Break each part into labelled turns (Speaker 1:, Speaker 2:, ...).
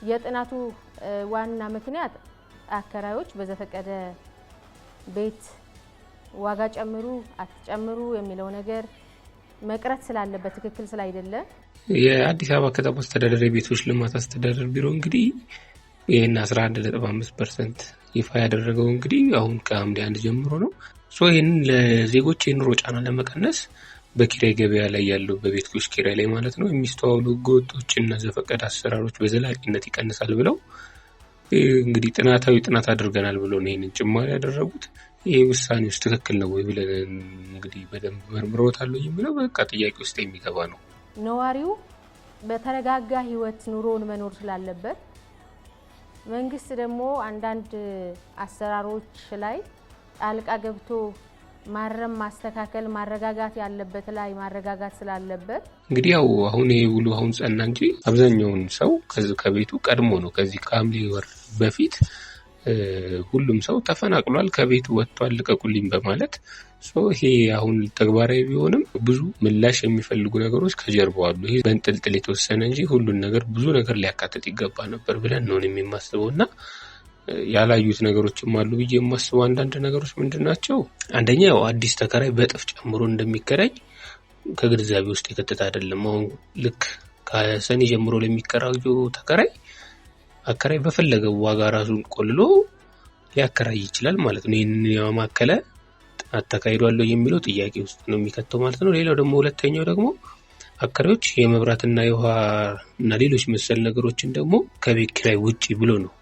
Speaker 1: የጥናቱ ዋና ምክንያት አከራዮች በዘፈቀደ ቤት ዋጋ ጨምሩ አትጨምሩ የሚለው ነገር መቅረት ስላለበት ትክክል ስላይደለ
Speaker 2: የአዲስ አበባ ከተማ አስተዳደር የቤቶች ልማት አስተዳደር ቢሮ እንግዲህ ይሄን 11.5% ይፋ ያደረገው እንግዲህ አሁን ከሐምሌ 1 ጀምሮ ነው። ይሄን ለዜጎች የኑሮ ጫና ለመቀነስ በኪራይ ገበያ ላይ ያለው በቤቶች ኪራይ ላይ ማለት ነው የሚስተዋሉ ህገወጦችና ዘፈቀደ አሰራሮች በዘላቂነት ይቀንሳል ብለው እንግዲህ ጥናታዊ ጥናት አድርገናል ብለው ነው ይሄንን ጭማሪ ያደረጉት። ይሄ ውሳኔ ውስጥ ትክክል ነው ወይ ብለን እንግዲህ በደንብ መርምሮታል የሚለው በቃ ጥያቄ ውስጥ የሚገባ ነው።
Speaker 1: ነዋሪው በተረጋጋ ህይወት ኑሮውን መኖር ስላለበት መንግስት ደግሞ አንዳንድ አሰራሮች ላይ ጣልቃ ገብቶ ማረም ማስተካከል ማረጋጋት ያለበት ላይ ማረጋጋት ስላለበት
Speaker 2: እንግዲህ ያው አሁን ይሄ ውሉ አሁን ጸና እንጂ አብዛኛውን ሰው ከቤቱ ቀድሞ ነው ከዚህ ከሐምሌ ወር በፊት ሁሉም ሰው ተፈናቅሏል ከቤቱ ወጥቷል ልቀቁልኝ በማለት ይሄ አሁን ተግባራዊ ቢሆንም ብዙ ምላሽ የሚፈልጉ ነገሮች ከጀርባው አሉ። ይሄ በእንጥልጥል የተወሰነ እንጂ ሁሉን ነገር ብዙ ነገር ሊያካትት ይገባ ነበር ብለን ነው የሚያስበውና ያላዩት ነገሮችም አሉ ብዬ የማስበው አንዳንድ ነገሮች ምንድናቸው? አንደኛ ያው አዲስ ተከራይ በጥፍ ጨምሮ እንደሚከራይ ከግንዛቤ ውስጥ የከተተ አይደለም። አሁን ልክ ከሰኔ ጀምሮ ለሚከራዩ ተከራይ አከራይ በፈለገው ዋጋ ራሱን ቆልሎ ሊያከራይ ይችላል ማለት ነው። ይሄንን ያማከለ ጥናት ተካሂዷል የሚለው ጥያቄ ውስጥ ነው የሚከተው ማለት ነው። ሌላው ደግሞ ሁለተኛው ደግሞ አከራዮች የመብራትና የውሃ እና ሌሎች መሰል ነገሮችን ደግሞ ከቤት ኪራይ ውጪ ብሎ ነው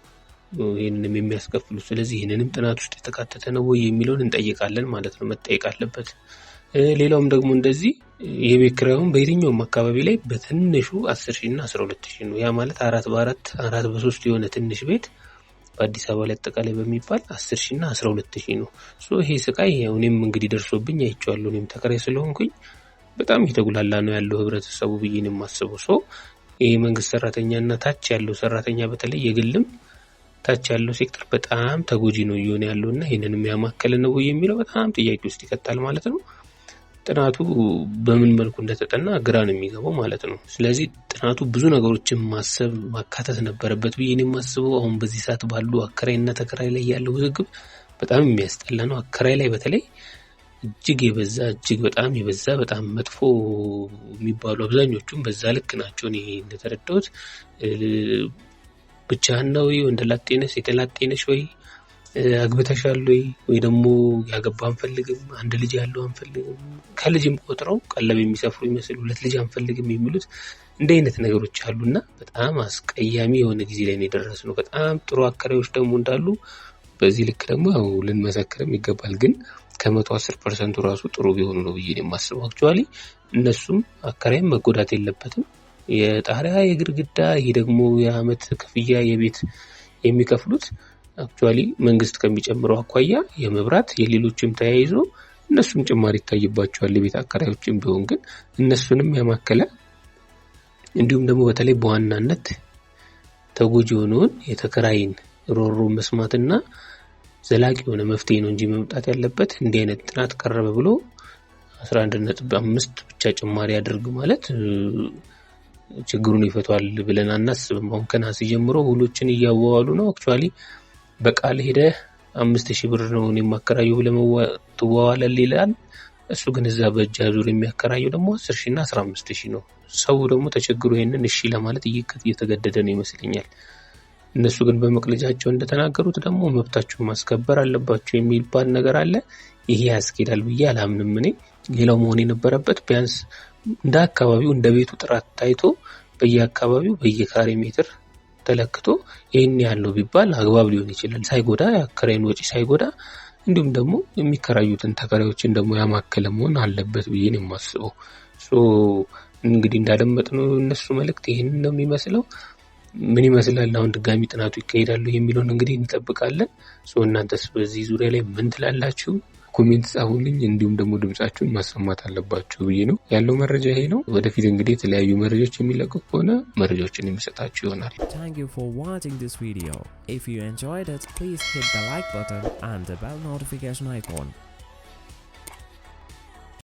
Speaker 2: ይሄንንም የሚያስከፍሉ። ስለዚህ ይሄንንም ጥናት ውስጥ የተካተተ ነው ወይ የሚለውን እንጠይቃለን ማለት ነው። መጠየቅ አለበት። ሌላውም ደግሞ እንደዚህ የቤት ኪራዩን በየትኛውም አካባቢ ላይ በትንሹ 10,000 እና 12,000 ነው። ያ ማለት 4 በ3 የሆነ ትንሽ ቤት በአዲስ አበባ ላይ አጠቃላይ በሚባል 10,000 እና 12,000 ነው። ይሄ ስቃይ እኔም እንግዲህ ደርሶብኝ አይቼዋለሁ። እኔም ተከራይ ስለሆንኩኝ በጣም እየተጉላላ ነው ያለው ህብረተሰቡ ብዬ ነው የማስበው። ይሄ መንግስት ሰራተኛና ታች ያለው ሰራተኛ በተለይ የግልም ታች ያለው ሴክተር በጣም ተጎጂ ነው እየሆነ ያለውና ይሄንንም ያማከለ ነው የሚለው በጣም ጥያቄ ውስጥ ይከታል ማለት ነው። ጥናቱ በምን መልኩ እንደተጠና ግራ ነው የሚገባው ማለት ነው። ስለዚህ ጥናቱ ብዙ ነገሮችን ማካተት ነበረበት ብዬ ነው የማስበው። አሁን በዚህ ሰዓት ባሉ አከራይና ተከራይ ላይ ያለው ውዝግብ በጣም የሚያስጠላ ነው። አከራይ ላይ በተለይ እጅግ በጣም የበዛ በጣም መጥፎ የሚባሉ አብዛኞቹም በዛ ልክ ናቸው። እኔ እንደተረዳሁት ብቻህን ነው ወይ ወንደላጤ ነሽ የተላጤ ነሽ ወይ አግብተሻል ወይ ደግሞ ያገባ አንፈልግም አንድ ልጅ ያለው አንፈልግም ከልጅም ቆጥረው ቀለብ የሚሰፍሩ ይመስል ሁለት ልጅ አንፈልግም የሚሉት እንደ አይነት ነገሮች አሉና በጣም አስቀያሚ የሆነ ጊዜ ላይ ነው የደረስነው። በጣም ጥሩ አከራዮች ደግሞ እንዳሉ በዚህ ልክ ደግሞ ያው ልንመሰክርም ይገባል። ግን ከ110% ራሱ ጥሩ ቢሆኑ ነው ብዬ ነው የማስበው። አክቹአሊ እነሱም አከራይም መጎዳት የለበትም። የጣሪያ የግድግዳ ይሄ ደግሞ የአመት ክፍያ የቤት የሚከፍሉት አክቹአሊ መንግስት ከሚጨምረው አኳያ የመብራት የሌሎችም ተያይዞ እነሱም ጭማሪ ይታይባቸዋል የቤት አከራዮችም ቢሆን ግን እነሱንም ያማከለ እንዲሁም ደግሞ በተለይ በዋናነት ተጎጂ የሆነውን የተከራይን ሮሮ መስማትና ዘላቂ የሆነ መፍትሄ ነው እንጂ መምጣት ያለበት እንዲህ አይነት ጥናት ቀረበ ብሎ 11.5 ብቻ ጭማሪ ያድርግ ማለት ችግሩን ይፈቷል ብለን አናስብም። አሁን ከነሐሴ ጀምሮ ሁሉችን እያዋዋሉ ነው። አክቹአሊ በቃል ሄደ 5,000 ብር ነው የማከራየው ለመዋዋለል ይላል። እሱ ግን እዛ በእጅ አዙር የሚያከራየው ደግሞ 10,000 እና 15,000 ነው። ሰው ደግሞ ተቸግሮ ይሄንን እሺ ለማለት እየተገደደ ነው ይመስለኛል። እነሱ ግን በመቅለጃቸው እንደተናገሩት ደግሞ መብታችሁን ማስከበር አለባችሁ የሚባል ነገር አለ። ይሄ ያስኬዳል ብዬ አላምንም እኔ። ሌላው መሆን የነበረበት ቢያንስ እንደ አካባቢው እንደ ቤቱ ጥራት ታይቶ በየአካባቢው በየካሬ ሜትር ተለክቶ ይሄን ያለው ቢባል አግባብ ሊሆን ይችላል። ሳይጎዳ የአከራይን ወጪ ሳይጎዳ እንዲሁም ደግሞ የሚከራዩትን ተከራዮችን ደግሞ ያማከለ መሆን አለበት ብዬ ነው የማስበው። እንግዲህ እንዳደመጥነው እነሱ መልእክት ይሄንን ነው የሚመስለው። ምን ይመስላል አሁን ድጋሚ ጥናቱ ይካሄዳል የሚለውን እንግዲህ እንጠብቃለን። እናንተስ በዚህ ዙሪያ ላይ ምን ትላላችሁ? ኮሜንት ጻፉልኝ። እንዲሁም ደግሞ ድምጻችሁን ማሰማት አለባችሁ ብዬ ነው ያለው መረጃ ይሄ ነው። ወደፊት እንግዲህ የተለያዩ መረጃዎች የሚለቀቁ ከሆነ መረጃዎችን የሚሰጣችሁ ይሆናል።
Speaker 3: Thank you for watching this video. If you enjoyed it, please hit the like button and the bell notification icon.